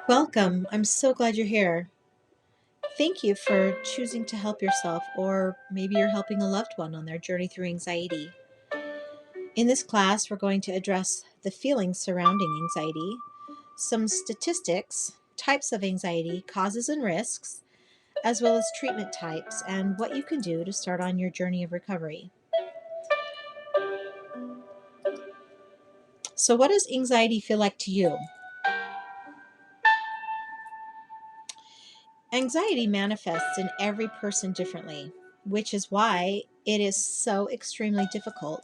Welcome. I'm so glad you're here. Thank you for choosing to help yourself, or maybe you're helping a loved one on their journey through anxiety. In this class, we're going to address the feelings surrounding anxiety, some statistics, types of anxiety, causes and risks, as well as treatment types, and what you can do to start on your journey of recovery. So, what does anxiety feel like to you? Anxiety manifests in every person differently, which is why it is so extremely difficult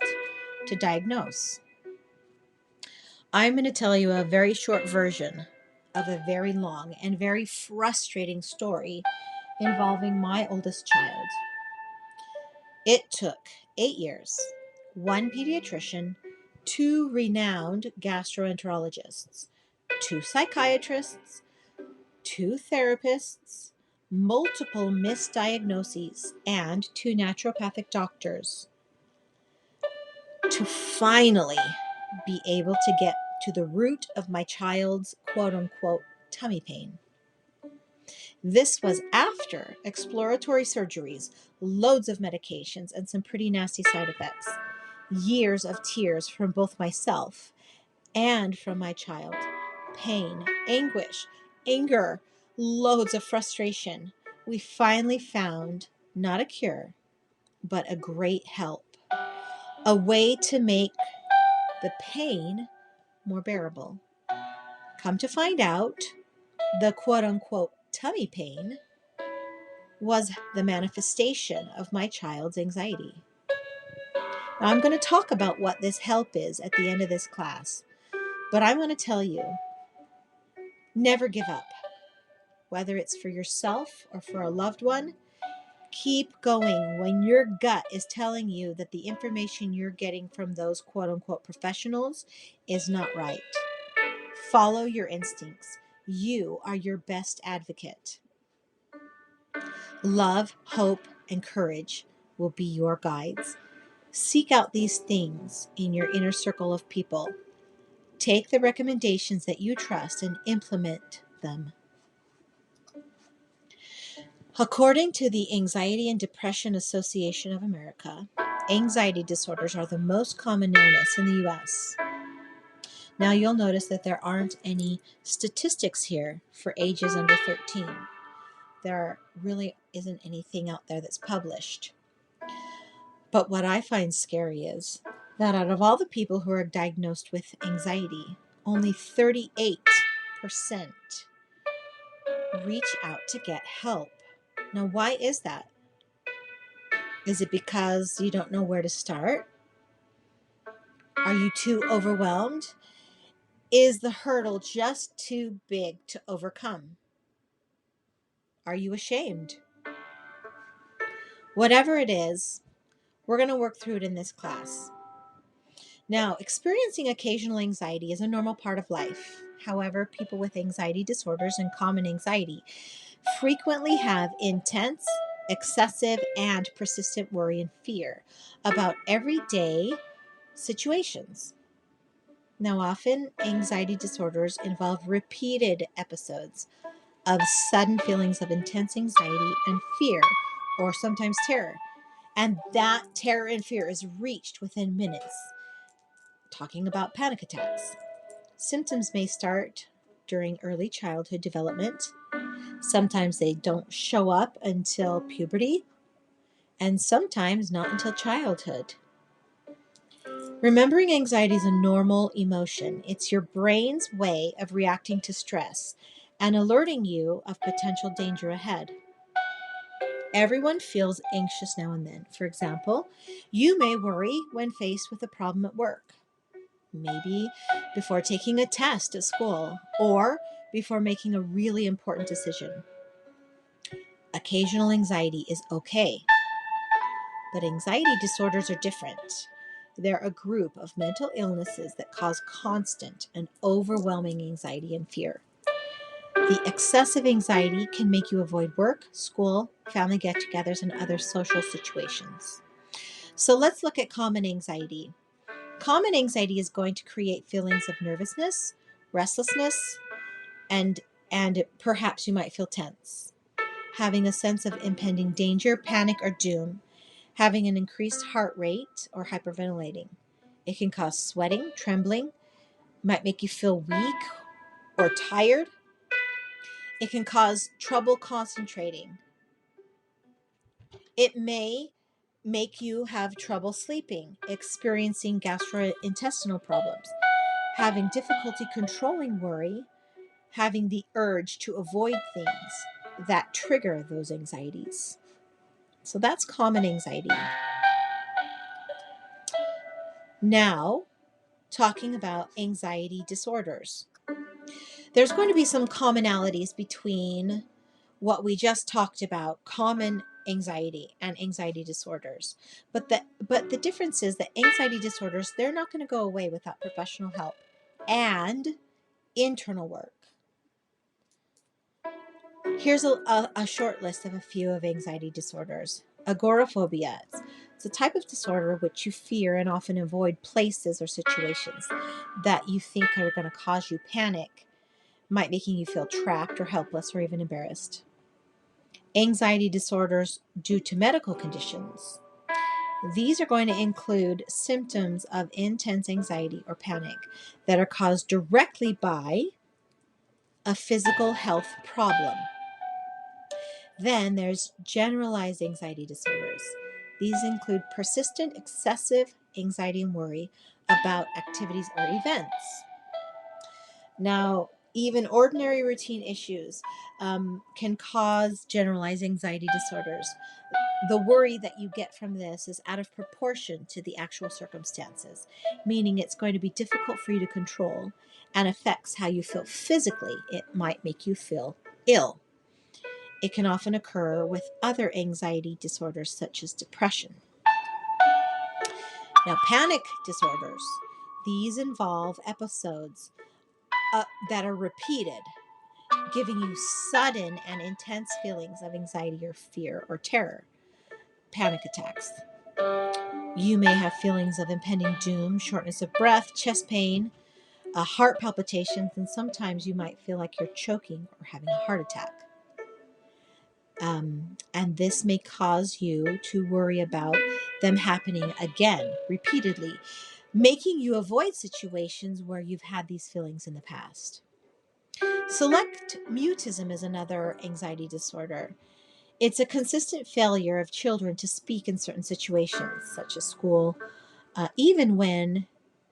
to diagnose. I'm going to tell you a very short version of a very long and very frustrating story involving my oldest child. It took 8 years, one pediatrician, two renowned gastroenterologists, two psychiatrists, two therapists, multiple misdiagnoses, and two naturopathic doctors to finally be able to get to the root of my child's quote unquote tummy pain. This was after exploratory surgeries, loads of medications, and some pretty nasty side effects. Years of tears from both myself and from my child. Pain, anguish, anger, loads of frustration. We finally found not a cure, but a great help. A way to make the pain more bearable. Come to find out, the quote unquote tummy pain was the manifestation of my child's anxiety. Now, I'm going to talk about what this help is at the end of this class, but I'm going to tell you, never give up. Whether it's for yourself or for a loved one, keep going when your gut is telling you that the information you're getting from those quote unquote professionals is not right. Follow your instincts. You are your best advocate. Love, hope, and courage will be your guides. Seek out these things in your inner circle of people. Take the recommendations that you trust and implement them. According to the Anxiety and Depression Association of America, anxiety disorders are the most common illness in the US. Now you'll notice that there aren't any statistics here for ages under 13. There really isn't anything out there that's published. But what I find scary is that out of all the people who are diagnosed with anxiety, only 38% reach out to get help. Now, why is that? Is it because you don't know where to start? Are you too overwhelmed? Is the hurdle just too big to overcome? Are you ashamed? Whatever it is, we're going to work through it in this class. Now, experiencing occasional anxiety is a normal part of life. However, people with anxiety disorders and common anxiety frequently have intense, excessive, and persistent worry and fear about everyday situations. Now, often anxiety disorders involve repeated episodes of sudden feelings of intense anxiety and fear, or sometimes terror. And that terror and fear is reached within minutes. Talking about panic attacks. Symptoms may start during early childhood development. Sometimes they don't show up until puberty, and sometimes not until childhood. Remembering anxiety is a normal emotion. It's your brain's way of reacting to stress and alerting you of potential danger ahead. Everyone feels anxious now and then. For example, you may worry when faced with a problem at work, maybe before taking a test at school, or before making a really important decision. Occasional anxiety is okay, but anxiety disorders are different. They're a group of mental illnesses that cause constant and overwhelming anxiety and fear. The excessive anxiety can make you avoid work, school, family get-togethers, and other social situations. So let's look at common anxiety. Common anxiety is going to create feelings of nervousness, restlessness, and and perhaps you might feel tense, having a sense of impending danger, panic, or doom, having an increased heart rate, or hyperventilating. It can cause sweating, trembling, might make you feel weak or tired. It can cause trouble concentrating. It may make you have trouble sleeping, experiencing gastrointestinal problems, having difficulty controlling worry, having the urge to avoid things that trigger those anxieties. So that's common anxiety. Now, talking about anxiety disorders. There's going to be some commonalities between what we just talked about, common anxiety and anxiety disorders. But the difference is that anxiety disorders, they're not going to go away without professional help and internal work. Here's a short list of a few of anxiety disorders. Agoraphobia. It's a type of disorder which you fear and often avoid places or situations that you think are going to cause you panic, might making you feel trapped or helpless or even embarrassed. Anxiety disorders due to medical conditions. These are going to include symptoms of intense anxiety or panic that are caused directly by a physical health problem. Then there's generalized anxiety disorders. These include persistent, excessive anxiety and worry about activities or events. Now, even ordinary routine issues can cause generalized anxiety disorders. The worry that you get from this is out of proportion to the actual circumstances, meaning it's going to be difficult for you to control and affects how you feel physically. It might make you feel ill. It can often occur with other anxiety disorders such as depression. Now, panic disorders. These involve episodes that are repeated, giving you sudden and intense feelings of anxiety or fear or terror. Panic attacks. You may have feelings of impending doom, shortness of breath, chest pain, heart palpitations, and sometimes you might feel like you're choking or having a heart attack. And this may cause you to worry about them happening again, repeatedly, making you avoid situations where you've had these feelings in the past. Select mutism is another anxiety disorder. It's a consistent failure of children to speak in certain situations, such as school, even when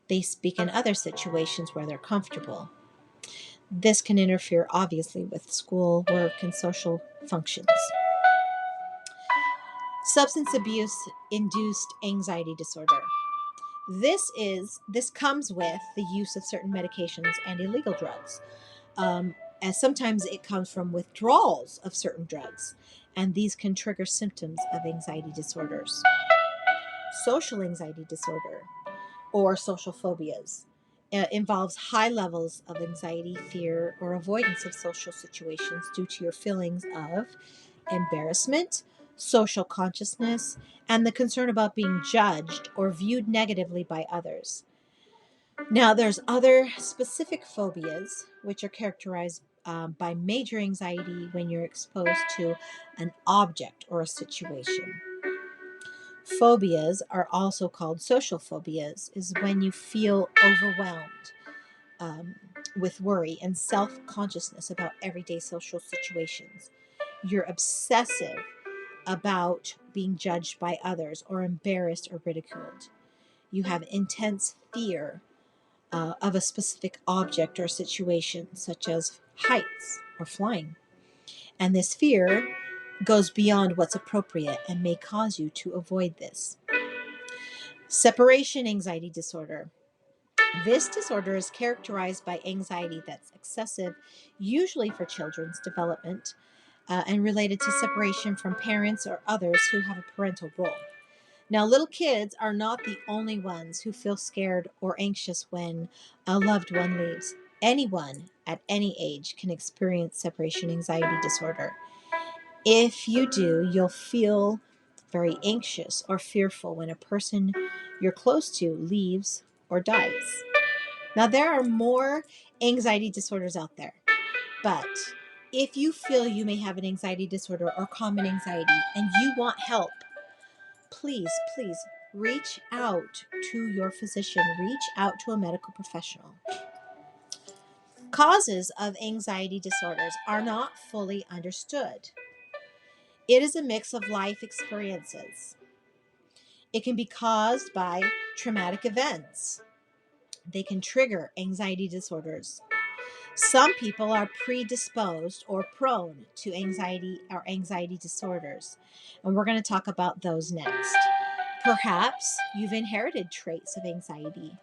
they speak in other situations where they're comfortable. This can interfere, obviously, with school, work, and social functions. Substance abuse induced anxiety disorder. This comes with the use of certain medications and illegal drugs. And sometimes it comes from withdrawals of certain drugs, and these can trigger symptoms of anxiety disorders. Social anxiety disorder, or social phobias, involves high levels of anxiety, fear, or avoidance of social situations due to your feelings of embarrassment, social consciousness, and the concern about being judged or viewed negatively by others. Now, there's other specific phobias, which are characterized by major anxiety when you're exposed to an object or a situation. Phobias are also called social phobias, is when you feel overwhelmed with worry and self-consciousness about everyday social situations. You're obsessive about being judged by others or embarrassed or ridiculed. You have intense fear of a specific object or situation, such as heights or flying. And this fear goes beyond what's appropriate and may cause you to avoid this. Separation anxiety disorder. This disorder is characterized by anxiety that's excessive, usually for children's development, and related to separation from parents or others who have a parental role. Now, little kids are not the only ones who feel scared or anxious when a loved one leaves. Anyone at any age can experience separation anxiety disorder. If you do, you'll feel very anxious or fearful when a person you're close to leaves or dies. Now, there are more anxiety disorders out there, but If you feel you may have an anxiety disorder or common anxiety and you want help, please reach out to your physician, reach out to a medical professional. Causes of anxiety disorders are not fully understood. It is a mix of life experiences. It can be caused by traumatic events. They can trigger anxiety disorders. Some people are predisposed or prone to anxiety or anxiety disorders, and we're going to talk about those next. Perhaps you've inherited traits of anxiety.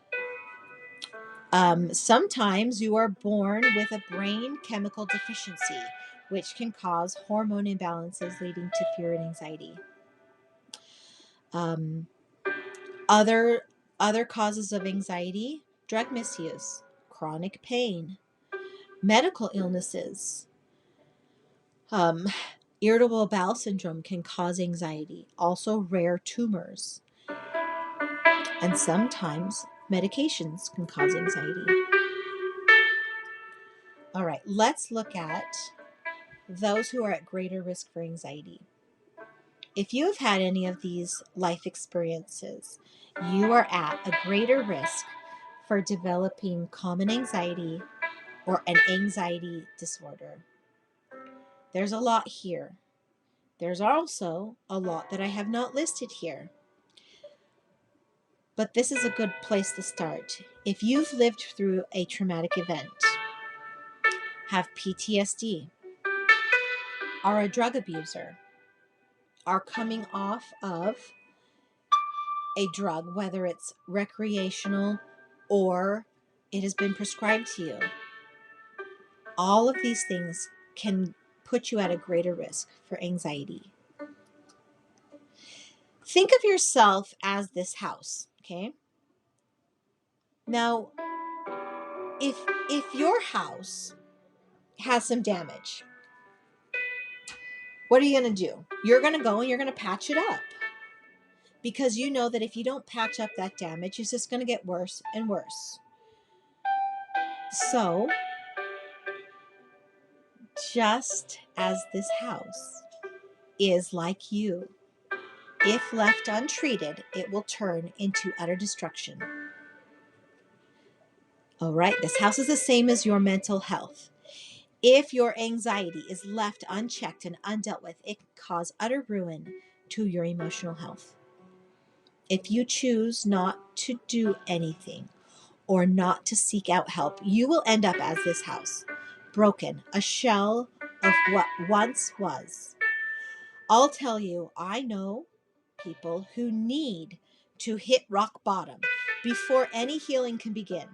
Sometimes you are born with a brain chemical deficiency, which can cause hormone imbalances leading to fear and anxiety. Other causes of anxiety: drug misuse, chronic pain, medical illnesses. Irritable bowel syndrome can cause anxiety. Also, rare tumors. And sometimes medications can cause anxiety. All right, let's look at those who are at greater risk for anxiety. If you have had any of these life experiences, you are at a greater risk for developing common anxiety or an anxiety disorder. There's a lot here. There's also a lot that I have not listed here. But this is a good place to start. If you've lived through a traumatic event, have PTSD, are a drug abuser, are coming off of a drug, whether it's recreational or it has been prescribed to you, all of these things can put you at a greater risk for anxiety. Think of yourself as this house, okay? Now, if your house has some damage, what are you going to do? You're going to go and you're going to patch it up, because you know that if you don't patch up that damage, it's just going to get worse and worse. So, just as this house is like you, if left untreated, it will turn into utter destruction. All right, this house is the same as your mental health. If your anxiety is left unchecked and undealt with, it can cause utter ruin to your emotional health. If you choose not to do anything or not to seek out help, you will end up as this house, broken, a shell of what once was. I'll tell you, I know people who need to hit rock bottom before any healing can begin.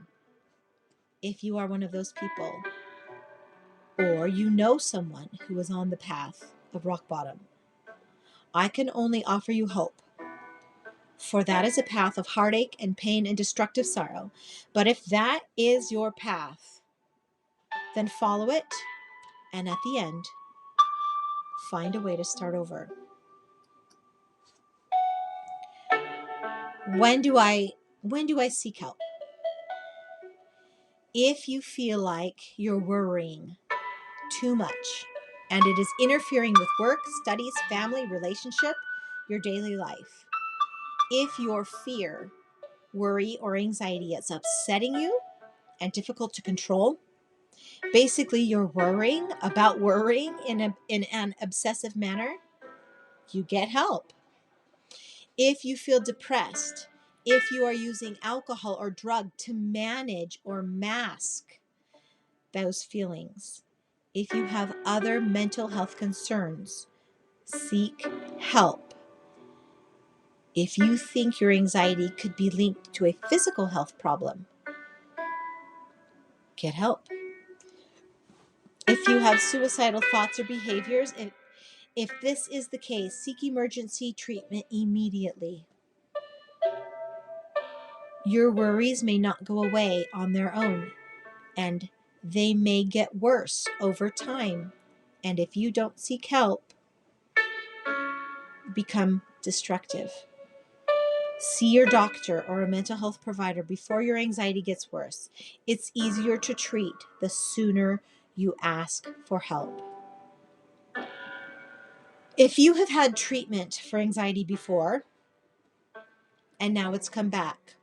If you are one of those people, or you know someone who is on the path of rock bottom, I can only offer you hope. For that is a path of heartache and pain and destructive sorrow. But if that is your path, then follow it, and at the end, find a way to start over. When do I seek help? If you feel like you're worrying too much and it is interfering with work, studies, family, relationship, your daily life. If your fear, worry, or anxiety is upsetting you and difficult to control, basically you're worrying about worrying in an obsessive manner, you get help. If you feel depressed, if you are using alcohol or drug to manage or mask those feelings, if you have other mental health concerns, seek help. If you think your anxiety could be linked to a physical health problem, get help. If you have suicidal thoughts or behaviors, if this is the case, seek emergency treatment immediately. Your worries may not go away on their own, and they may get worse over time. And if you don't seek help, become destructive. See your doctor or a mental health provider before your anxiety gets worse. It's easier to treat the sooner you ask for help. If you have had treatment for anxiety before and now it's come back,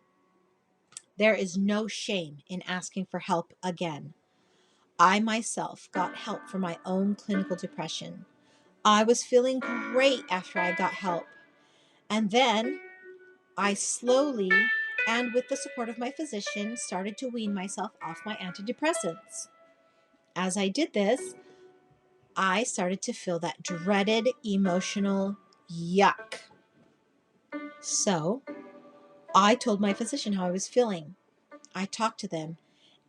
there is no shame in asking for help again. I myself got help for my own clinical depression. I was feeling great after I got help. And then I slowly, and with the support of my physician, started to wean myself off my antidepressants. As I did this, I started to feel that dreaded emotional yuck. So I told my physician how I was feeling. I talked to them,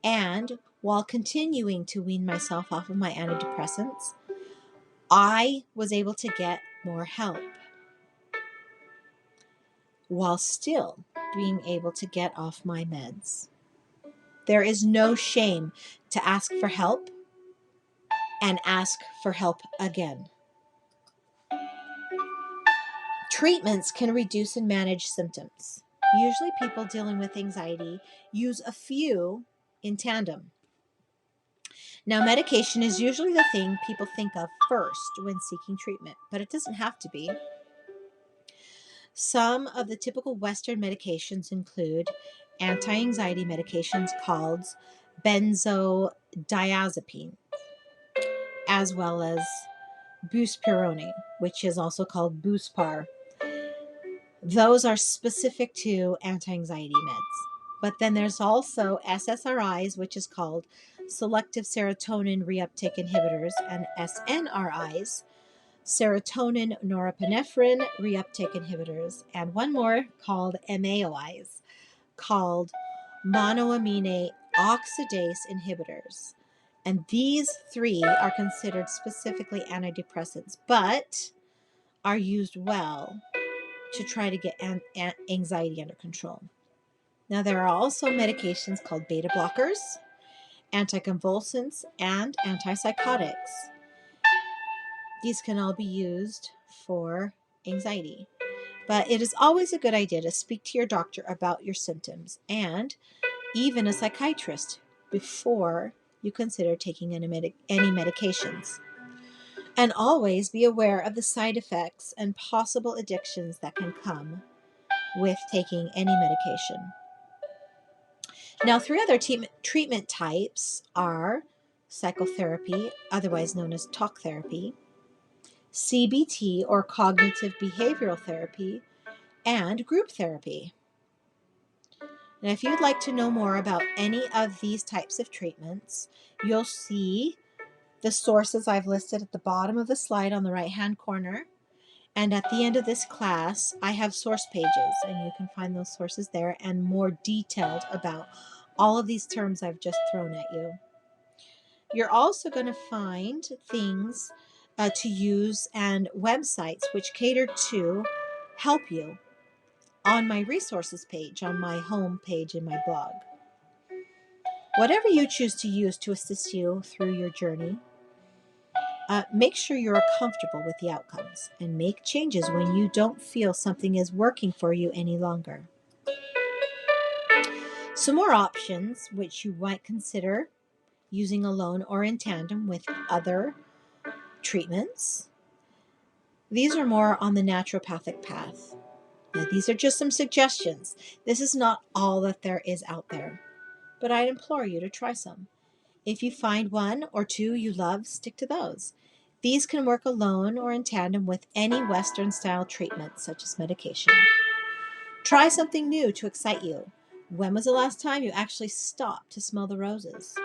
and while continuing to wean myself off of my antidepressants, I was able to get more help while still being able to get off my meds. There is no shame to ask for help and ask for help again. Treatments can reduce and manage symptoms. Usually people dealing with anxiety use a few in tandem. Now, medication is usually the thing people think of first when seeking treatment, but it doesn't have to be. Some of the typical Western medications include anti-anxiety medications called benzodiazepine, as well as buspirone, which is also called Buspar. Those are specific to anti-anxiety meds. But then there's also SSRIs, which is called selective serotonin reuptake inhibitors, and SNRIs, serotonin norepinephrine reuptake inhibitors, and one more called MAOIs, called monoamine oxidase inhibitors. And these three are considered specifically antidepressants, but are used well to try to get anxiety under control. Now, there are also medications called beta blockers, anticonvulsants, and antipsychotics. These can all be used for anxiety. But it is always a good idea to speak to your doctor about your symptoms and even a psychiatrist before you consider taking any medications. And always be aware of the side effects and possible addictions that can come with taking any medication. Now, three other treatment types are psychotherapy, otherwise known as talk therapy, CBT or cognitive behavioral therapy, and group therapy. And if you'd like to know more about any of these types of treatments, you'll see the sources I've listed at the bottom of the slide on the right-hand corner. And at the end of this class, I have source pages, and you can find those sources there and more detailed about all of these terms I've just thrown at you. You're also going to find things to use and websites which cater to help you on my resources page, on my home page in my blog. Whatever you choose to use to assist you through your journey, make sure you're comfortable with the outcomes and make changes when you don't feel something is working for you any longer. Some more options which you might consider using alone or in tandem with other treatments. These are more on the naturopathic path. Now, these are just some suggestions. This is not all that there is out there, but I'd implore you to try some. If you find one or two you love, stick to those. These can work alone or in tandem with any Western-style treatment, such as medication. Try something new to excite you. When was the last time you actually stopped to smell the roses?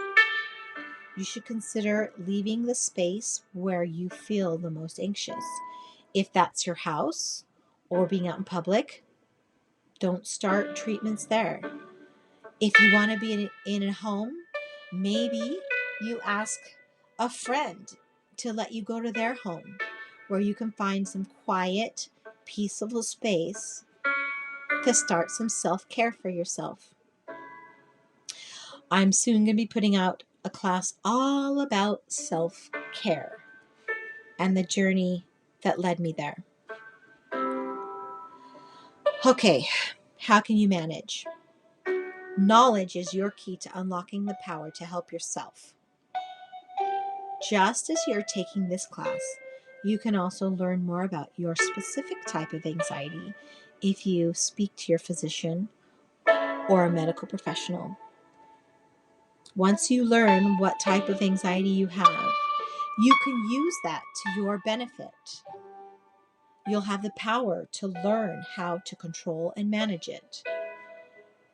You should consider leaving the space where you feel the most anxious. If that's your house or being out in public, don't start treatments there. If you want to be in a home, maybe you ask a friend to let you go to their home where you can find some quiet, peaceful space to start some self-care for yourself. I'm soon going to be putting out a class all about self-care and the journey that led me there. Okay, how can you manage? Knowledge is your key to unlocking the power to help yourself. Just as you're taking this class, you can also learn more about your specific type of anxiety if you speak to your physician or a medical professional. Once you learn what type of anxiety you have, you can use that to your benefit. You'll have the power to learn how to control and manage it.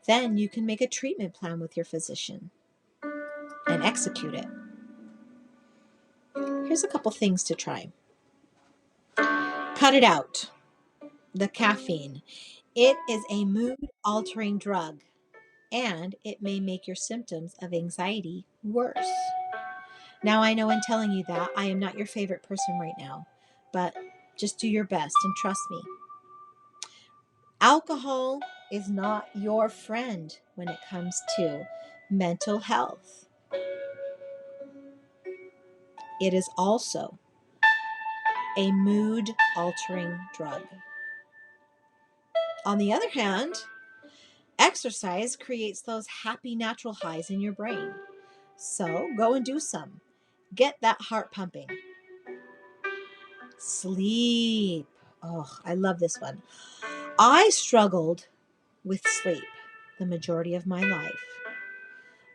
Then you can make a treatment plan with your physician and execute it. Here's a couple things to try. Cut it out. The caffeine. It is a mood-altering drug, and it may make your symptoms of anxiety worse. Now, I know in telling you that, I am not your favorite person right now, but just do your best and trust me. Alcohol is not your friend when it comes to mental health. It is also a mood-altering drug. On the other hand, exercise creates those happy natural highs in your brain. So go and do some. Get that heart pumping. Sleep. Oh, I love this one. I struggled with sleep the majority of my life.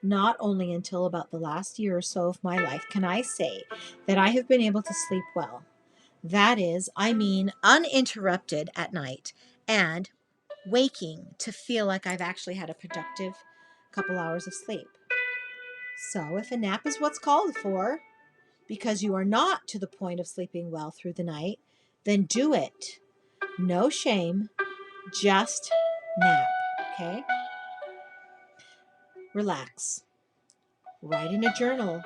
Not only until about the last year or so of my life can I say that I have been able to sleep well. That is, I mean, uninterrupted at night and waking to feel like I've actually had a productive couple hours of sleep. So if a nap is what's called for, because you are not to the point of sleeping well through the night, then do it. No shame, just nap, okay? Relax. Write in a journal.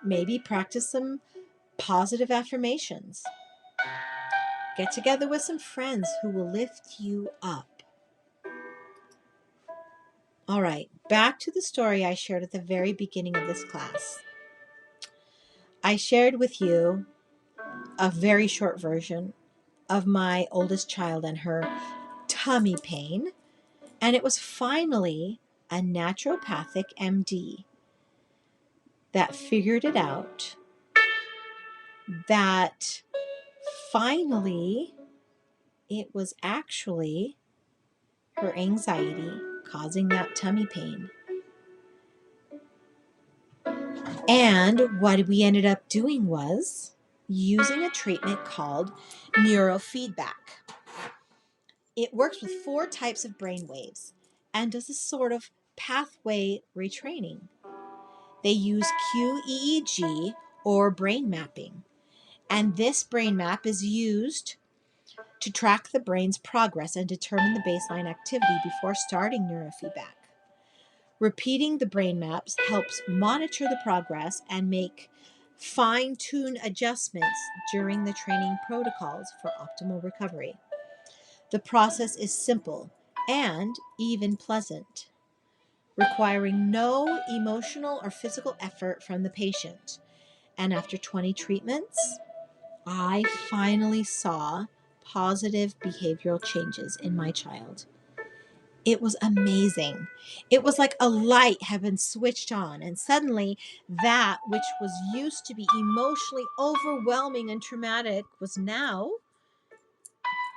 Maybe practice some positive affirmations. Get together with some friends who will lift you up. All right, back to the story I shared at the very beginning of this class. I shared with you a very short version of my oldest child and her tummy pain, and it was finally a naturopathic MD that figured it out, that finally it was actually her anxiety causing that tummy pain. And what we ended up doing was using a treatment called neurofeedback. It works with 4 types of brain waves and does a sort of pathway retraining. They use QEEG or brain mapping, and this brain map is used to track the brain's progress and determine the baseline activity before starting neurofeedback. Repeating the brain maps helps monitor the progress and make fine-tune adjustments during the training protocols for optimal recovery. The process is simple and even pleasant, requiring no emotional or physical effort from the patient. And after 20 treatments, I finally saw positive behavioral changes in my child. It was amazing. It was like a light had been switched on, and suddenly that which was used to be emotionally overwhelming and traumatic was now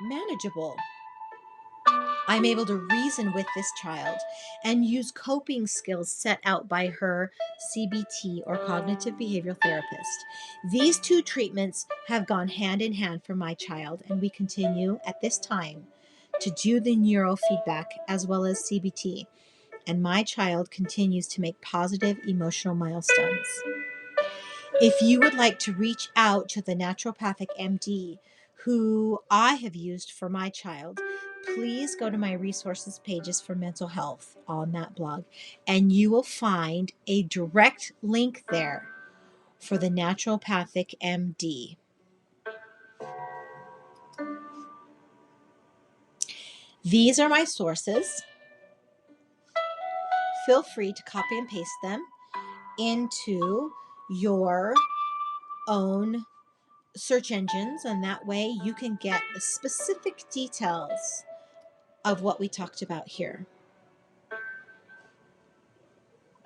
manageable. I'm able to reason with this child and use coping skills set out by her CBT or cognitive behavioral therapist. These 2 treatments have gone hand in hand for my child, and we continue at this time to do the neurofeedback as well as CBT. And my child continues to make positive emotional milestones. If you would like to reach out to the naturopathic MD who I have used for my child, please go to my resources pages for mental health on that blog, and you will find a direct link there for the naturopathic MD. These are my sources. Feel free to copy and paste them into your own search engines, and that way you can get the specific details of what we talked about here.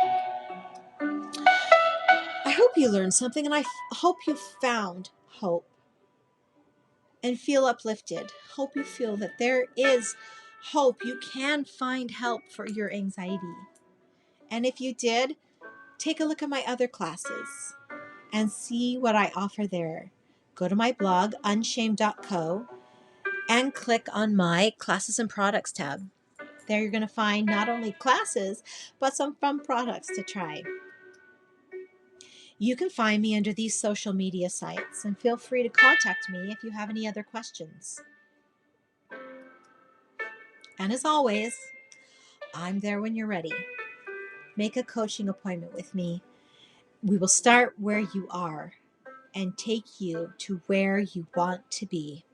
I hope you learned something, and I hope you found hope and feel uplifted. Hope you feel that there is hope. You can find help for your anxiety. And if you did, take a look at my other classes and see what I offer there. Go to my blog, unshamed.co, and click on my classes and products tab. There you're going to find not only classes, but some fun products to try. You can find me under these social media sites, and feel free to contact me if you have any other questions. And as always, I'm there when you're ready. Make a coaching appointment with me. We will start where you are and take you to where you want to be.